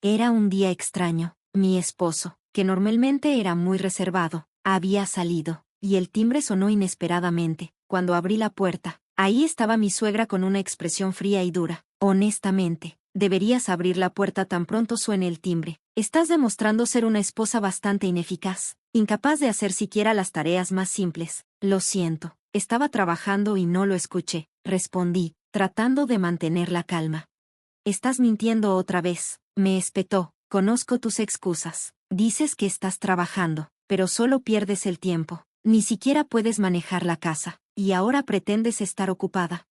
Era un día extraño. Mi esposo, que normalmente era muy reservado, había salido, y el timbre sonó inesperadamente. Cuando abrí la puerta, ahí estaba mi suegra con una expresión fría y dura. Honestamente, deberías abrir la puerta tan pronto suene el timbre. Estás demostrando ser una esposa bastante ineficaz, incapaz de hacer siquiera las tareas más simples. Lo siento, estaba trabajando y no lo escuché, respondí, tratando de mantener la calma. Estás mintiendo otra vez, me espetó. Conozco tus excusas. Dices que estás trabajando, pero solo pierdes el tiempo. Ni siquiera puedes manejar la casa, y ahora pretendes estar ocupada.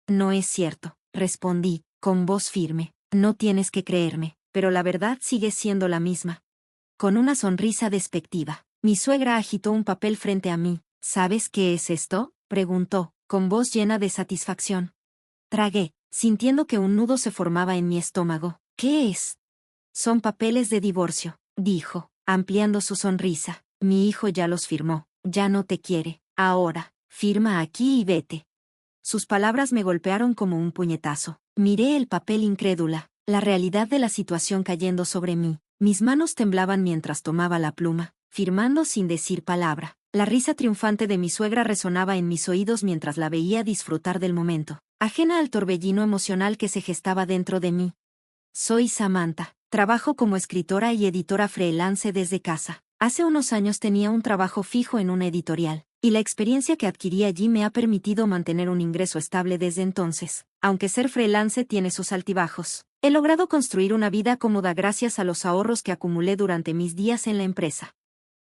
No es cierto, respondí, con voz firme. No tienes que creerme, pero la verdad sigue siendo la misma. Con una sonrisa despectiva, mi suegra agitó un papel frente a mí. ¿Sabes qué es esto?, preguntó, con voz llena de satisfacción. Tragué, sintiendo que un nudo se formaba en mi estómago. ¿Qué es? Son papeles de divorcio, dijo, ampliando su sonrisa. Mi hijo ya los firmó, ya no te quiere. Ahora, firma aquí y vete. Sus palabras me golpearon como un puñetazo. Miré el papel incrédula, la realidad de la situación cayendo sobre mí. Mis manos temblaban mientras tomaba la pluma, firmando sin decir palabra. La risa triunfante de mi suegra resonaba en mis oídos mientras la veía disfrutar del momento, ajena al torbellino emocional que se gestaba dentro de mí. Soy Samantha. Trabajo como escritora y editora freelance desde casa. Hace unos años tenía un trabajo fijo en una editorial, y la experiencia que adquirí allí me ha permitido mantener un ingreso estable desde entonces. Aunque ser freelance tiene sus altibajos, he logrado construir una vida cómoda gracias a los ahorros que acumulé durante mis días en la empresa.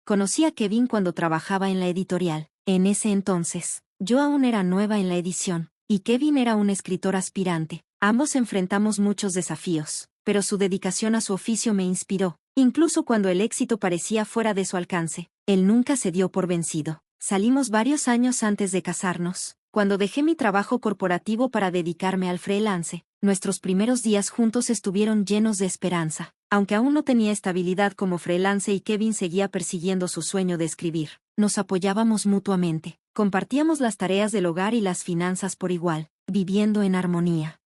Conocí a Kevin cuando trabajaba en la editorial. En ese entonces, yo aún era nueva en la edición, y Kevin era un escritor aspirante. Ambos enfrentamos muchos desafíos, pero su dedicación a su oficio me inspiró, incluso cuando el éxito parecía fuera de su alcance. Él nunca se dio por vencido. Salimos varios años antes de casarnos. Cuando dejé mi trabajo corporativo para dedicarme al freelance, nuestros primeros días juntos estuvieron llenos de esperanza. Aunque aún no tenía estabilidad como freelance y Kevin seguía persiguiendo su sueño de escribir, nos apoyábamos mutuamente. Compartíamos las tareas del hogar y las finanzas por igual, viviendo en armonía.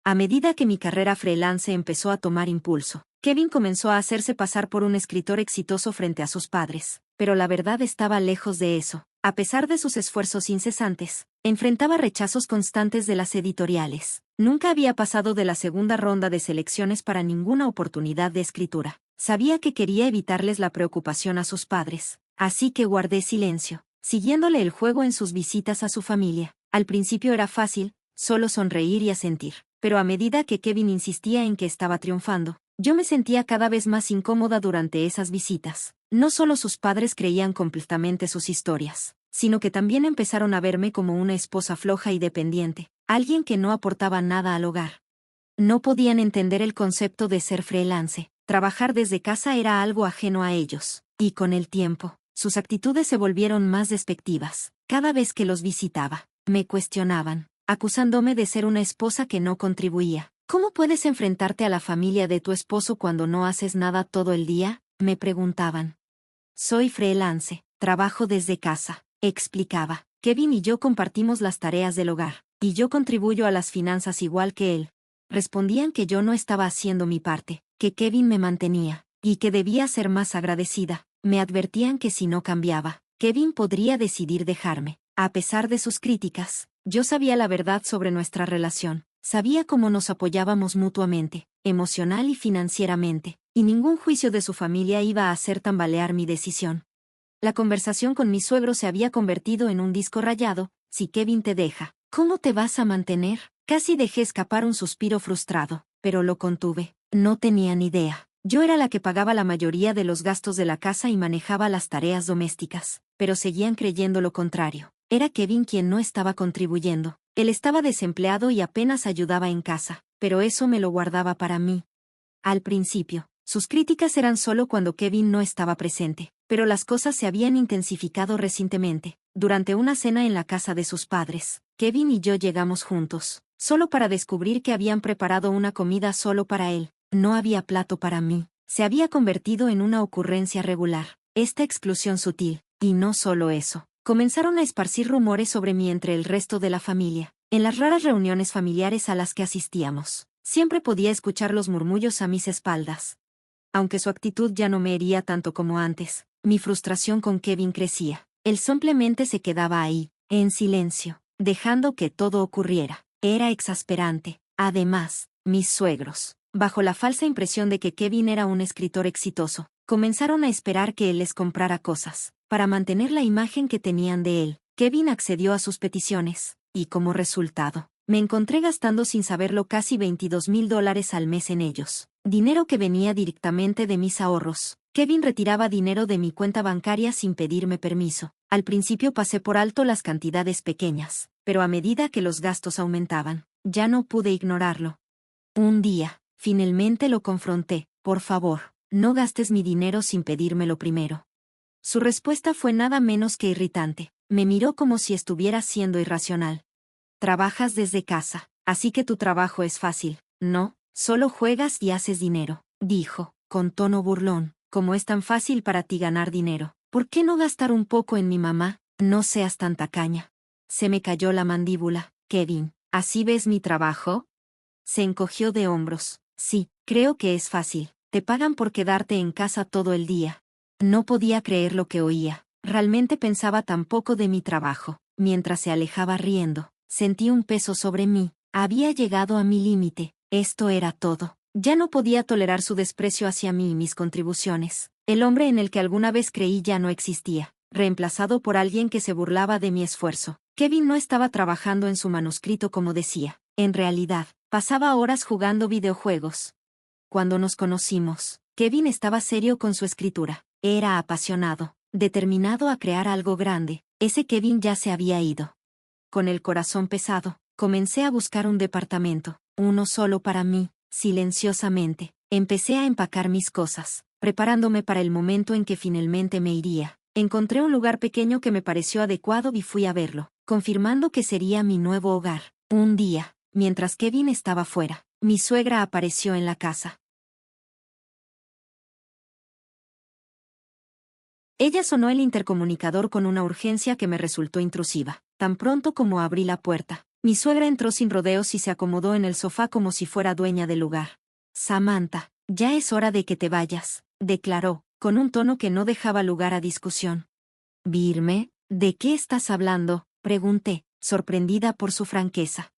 A medida que mi carrera freelance empezó a tomar impulso, Kevin comenzó a hacerse pasar por un escritor exitoso frente a sus padres, pero la verdad estaba lejos de eso. A pesar de sus esfuerzos incesantes, enfrentaba rechazos constantes de las editoriales. Nunca había pasado de la segunda ronda de selecciones para ninguna oportunidad de escritura. Sabía que quería evitarles la preocupación a sus padres, así que guardé silencio, siguiéndole el juego en sus visitas a su familia. Al principio era fácil, solo sonreír y asentir, pero a medida que Kevin insistía en que estaba triunfando, yo me sentía cada vez más incómoda durante esas visitas. No solo sus padres creían completamente sus historias, sino que también empezaron a verme como una esposa floja y dependiente, alguien que no aportaba nada al hogar. No podían entender el concepto de ser freelance. Trabajar desde casa era algo ajeno a ellos, y con el tiempo, sus actitudes se volvieron más despectivas. Cada vez que los visitaba, me cuestionaban, acusándome de ser una esposa que no contribuía. ¿Cómo puedes enfrentarte a la familia de tu esposo cuando no haces nada todo el día?, me preguntaban. Soy freelance, trabajo desde casa, explicaba. Kevin y yo compartimos las tareas del hogar, y yo contribuyo a las finanzas igual que él. Respondían que yo no estaba haciendo mi parte, que Kevin me mantenía, y que debía ser más agradecida. Me advertían que si no cambiaba, Kevin podría decidir dejarme. A pesar de sus críticas, yo sabía la verdad sobre nuestra relación. Sabía cómo nos apoyábamos mutuamente, emocional y financieramente, y ningún juicio de su familia iba a hacer tambalear mi decisión. La conversación con mi suegro se había convertido en un disco rayado. Si Kevin te deja, ¿cómo te vas a mantener? Casi dejé escapar un suspiro frustrado, pero lo contuve. No tenía ni idea. Yo era la que pagaba la mayoría de los gastos de la casa y manejaba las tareas domésticas, pero seguían creyendo lo contrario. Era Kevin quien no estaba contribuyendo. Él estaba desempleado y apenas ayudaba en casa, pero eso me lo guardaba para mí. Al principio, sus críticas eran solo cuando Kevin no estaba presente, pero las cosas se habían intensificado recientemente. Durante una cena en la casa de sus padres, Kevin y yo llegamos juntos, solo para descubrir que habían preparado una comida solo para él. No había plato para mí. Se había convertido en una ocurrencia regular, esta exclusión sutil, y no solo eso. Comenzaron a esparcir rumores sobre mí entre el resto de la familia. En las raras reuniones familiares a las que asistíamos, Siempre podía escuchar los murmullos a mis espaldas. Aunque su actitud ya no me hería tanto como antes, mi frustración con Kevin crecía. Él simplemente se quedaba ahí, en silencio, dejando que todo ocurriera. Era exasperante. Además, mis suegros, bajo la falsa impresión de que Kevin era un escritor exitoso, comenzaron a esperar que él les comprara cosas. Para mantener la imagen que tenían de él, Kevin accedió a sus peticiones, y como resultado, me encontré gastando sin saberlo casi $22,000 al mes en ellos. Dinero que venía directamente de mis ahorros. Kevin retiraba dinero de mi cuenta bancaria sin pedirme permiso. Al principio pasé por alto las cantidades pequeñas, pero a medida que los gastos aumentaban, ya no pude ignorarlo. Un día, finalmente lo confronté. Por favor, no gastes mi dinero sin pedírmelo primero. Su respuesta fue nada menos que irritante. Me miró como si estuviera siendo irracional. Trabajas desde casa, así que tu trabajo es fácil, ¿no? Solo juegas y haces dinero, dijo, con tono burlón. Como es tan fácil para ti ganar dinero, ¿por qué no gastar un poco en mi mamá? No seas tan tacaña. Se me cayó la mandíbula. Kevin, ¿así ves mi trabajo? Se encogió de hombros. Sí, creo que es fácil. Te pagan por quedarte en casa todo el día. No podía creer lo que oía. Realmente pensaba tan poco de mi trabajo. Mientras se alejaba riendo, sentí un peso sobre mí. Había llegado a mi límite. Esto era todo. Ya no podía tolerar su desprecio hacia mí y mis contribuciones. El hombre en el que alguna vez creí ya no existía, reemplazado por alguien que se burlaba de mi esfuerzo. Kevin no estaba trabajando en su manuscrito como decía. En realidad, pasaba horas jugando videojuegos. Cuando nos conocimos, Kevin estaba serio con su escritura. Era apasionado, determinado a crear algo grande. Ese Kevin ya se había ido. Con el corazón pesado, comencé a buscar un departamento, uno solo para mí. Silenciosamente, empecé a empacar mis cosas, preparándome para el momento en que finalmente me iría. Encontré un lugar pequeño que me pareció adecuado y fui a verlo, confirmando que sería mi nuevo hogar. Un día, mientras Kevin estaba fuera, mi suegra apareció en la casa. Ella sonó el intercomunicador con una urgencia que me resultó intrusiva. Tan pronto como abrí la puerta, mi suegra entró sin rodeos y se acomodó en el sofá como si fuera dueña del lugar. Samantha, ya es hora de que te vayas, declaró, con un tono que no dejaba lugar a discusión. ¿Irme? ¿De qué estás hablando?, pregunté, sorprendida por su franqueza.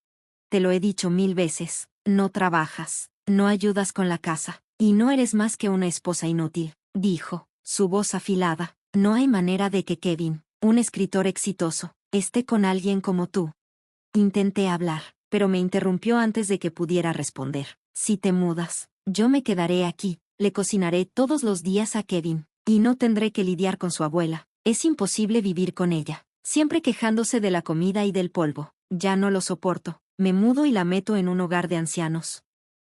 Te lo he dicho 1000 veces, no trabajas, no ayudas con la casa, y no eres más que una esposa inútil, dijo, su voz afilada. No hay manera de que Kevin, un escritor exitoso, esté con alguien como tú. Intenté hablar, pero me interrumpió antes de que pudiera responder. Si te mudas, yo me quedaré aquí, le cocinaré todos los días a Kevin, y no tendré que lidiar con su abuela. Es imposible vivir con ella, siempre quejándose de la comida y del polvo. Ya no lo soporto, me mudo y la meto en un hogar de ancianos.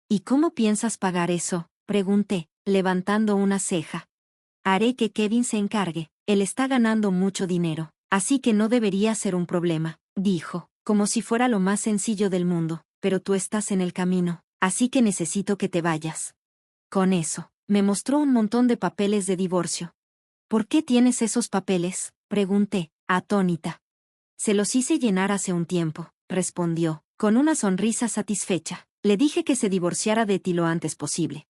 ¿Y cómo piensas pagar eso?, pregunté, levantando una ceja. Haré que Kevin se encargue, él está ganando mucho dinero, así que no debería ser un problema, dijo, como si fuera lo más sencillo del mundo, pero tú estás en el camino, así que necesito que te vayas. Con eso, me mostró un montón de papeles de divorcio. ¿Por qué tienes esos papeles?, pregunté, atónita. Se los hice llenar hace un tiempo, respondió, con una sonrisa satisfecha. Le dije que se divorciara de ti lo antes posible.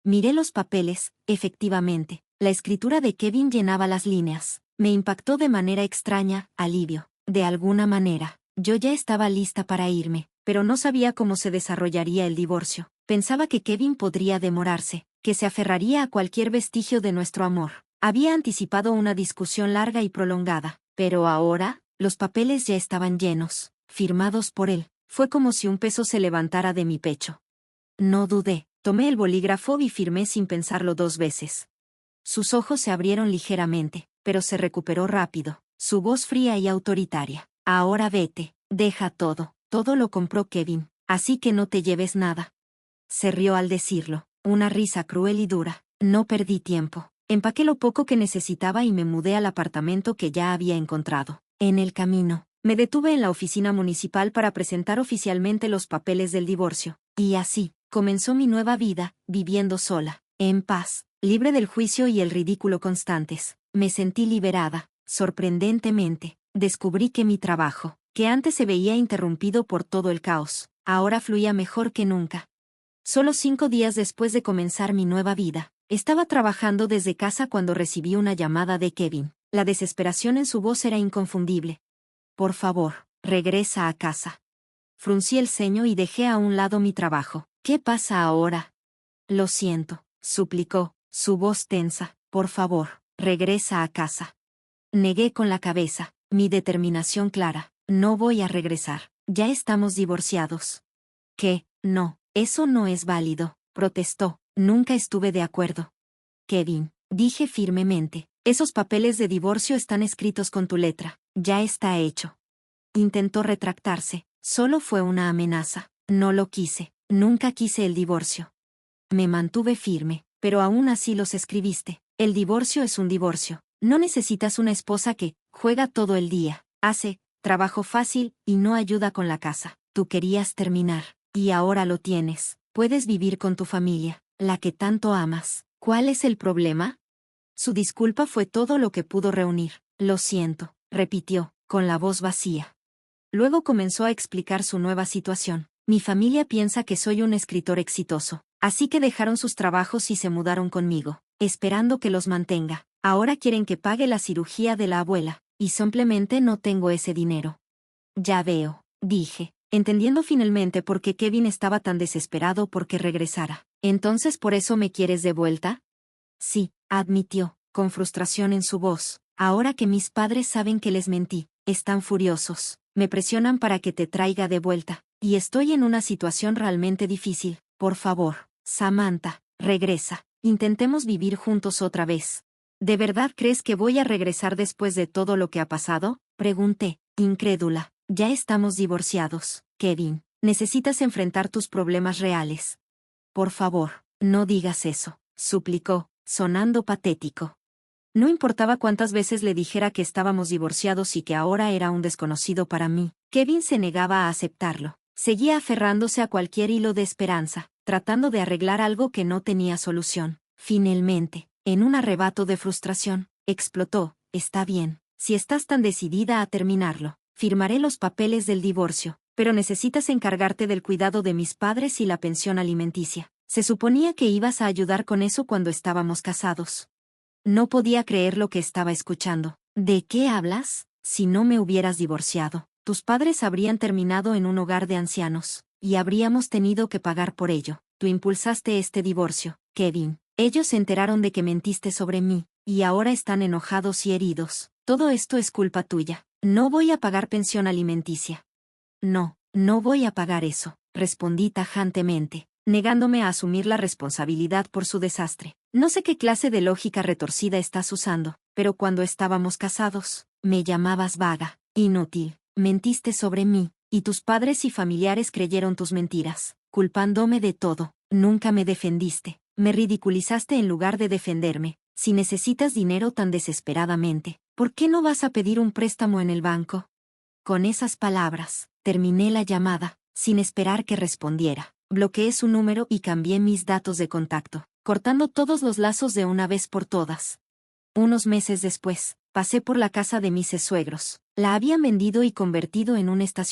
Miré los papeles, efectivamente, la escritura de Kevin llenaba las líneas. Me impactó de manera extraña, alivio. De alguna manera, yo ya estaba lista para irme, pero no sabía cómo se desarrollaría el divorcio. Pensaba que Kevin podría demorarse, que se aferraría a cualquier vestigio de nuestro amor. Había anticipado una discusión larga y prolongada, pero ahora, los papeles ya estaban llenos, firmados por él. Fue como si un peso se levantara de mi pecho. No dudé, tomé el bolígrafo y firmé sin pensarlo 2 veces. Sus ojos se abrieron ligeramente, pero se recuperó rápido, su voz fría y autoritaria. Ahora vete, deja todo, todo lo compró Kevin, así que no te lleves nada. Se rió al decirlo, una risa cruel y dura. No perdí tiempo, empaqué lo poco que necesitaba y me mudé al apartamento que ya había encontrado. En el camino, me detuve en la oficina municipal para presentar oficialmente los papeles del divorcio, y así, comenzó mi nueva vida, viviendo sola, en paz, libre del juicio y el ridículo constantes. Me sentí liberada, sorprendentemente. Descubrí que mi trabajo, que antes se veía interrumpido por todo el caos, ahora fluía mejor que nunca. Solo 5 días después de comenzar mi nueva vida, estaba trabajando desde casa cuando recibí una llamada de Kevin. La desesperación en su voz era inconfundible. Por favor, regresa a casa. Fruncí el ceño y dejé a un lado mi trabajo. ¿Qué pasa ahora? Lo siento, suplicó, su voz tensa. Por favor, regresa a casa. Negué con la cabeza, mi determinación clara. No voy a regresar. Ya estamos divorciados. ¿Qué? No, eso no es válido, protestó. Nunca estuve de acuerdo. Kevin, dije firmemente, esos papeles de divorcio están escritos con tu letra. Ya está hecho. Intentó retractarse. Solo fue una amenaza. No lo quise. Nunca quise el divorcio. Me mantuve firme, pero aún así los escribiste. El divorcio es un divorcio. No necesitas una esposa que juega todo el día, hace trabajo fácil y no ayuda con la casa. Tú querías terminar, y ahora lo tienes. Puedes vivir con tu familia, la que tanto amas. ¿Cuál es el problema? Su disculpa fue todo lo que pudo reunir. Lo siento, repitió, con la voz vacía. Luego comenzó a explicar su nueva situación. Mi familia piensa que soy un escritor exitoso, así que dejaron sus trabajos y se mudaron conmigo, esperando que los mantenga. Ahora quieren que pague la cirugía de la abuela, y simplemente no tengo ese dinero. Ya veo, dije, entendiendo finalmente por qué Kevin estaba tan desesperado por que regresara. ¿Entonces por eso me quieres de vuelta? Sí, admitió, con frustración en su voz. Ahora que mis padres saben que les mentí, están furiosos. Me presionan para que te traiga de vuelta, y estoy en una situación realmente difícil. Por favor, Samantha, regresa. Intentemos vivir juntos otra vez. ¿De verdad crees que voy a regresar después de todo lo que ha pasado? Pregunté, incrédula. Ya estamos divorciados, Kevin. Necesitas enfrentar tus problemas reales. Por favor, no digas eso, suplicó, sonando patético. No importaba cuántas veces le dijera que estábamos divorciados y que ahora era un desconocido para mí, Kevin se negaba a aceptarlo. Seguía aferrándose a cualquier hilo de esperanza, tratando de arreglar algo que no tenía solución. Finalmente, en un arrebato de frustración, explotó. Está bien, si estás tan decidida a terminarlo, firmaré los papeles del divorcio, pero necesitas encargarte del cuidado de mis padres y la pensión alimenticia. Se suponía que ibas a ayudar con eso cuando estábamos casados. No podía creer lo que estaba escuchando. ¿De qué hablas? Si no me hubieras divorciado, tus padres habrían terminado en un hogar de ancianos, y habríamos tenido que pagar por ello. Tú impulsaste este divorcio, Kevin. Ellos se enteraron de que mentiste sobre mí, y ahora están enojados y heridos. Todo esto es culpa tuya. No voy a pagar pensión alimenticia. No, no voy a pagar eso, respondí tajantemente, negándome a asumir la responsabilidad por su desastre. No sé qué clase de lógica retorcida estás usando, pero cuando estábamos casados, me llamabas vaga, inútil, mentiste sobre mí, y tus padres y familiares creyeron tus mentiras, culpándome de todo. Nunca me defendiste, me ridiculizaste en lugar de defenderme. Si necesitas dinero tan desesperadamente, ¿por qué no vas a pedir un préstamo en el banco? Con esas palabras, terminé la llamada, sin esperar que respondiera. Bloqueé su número y cambié mis datos de contacto, cortando todos los lazos de una vez por todas. Unos meses después, pasé por la casa de mis suegros. La habían vendido y convertido en un estacionamiento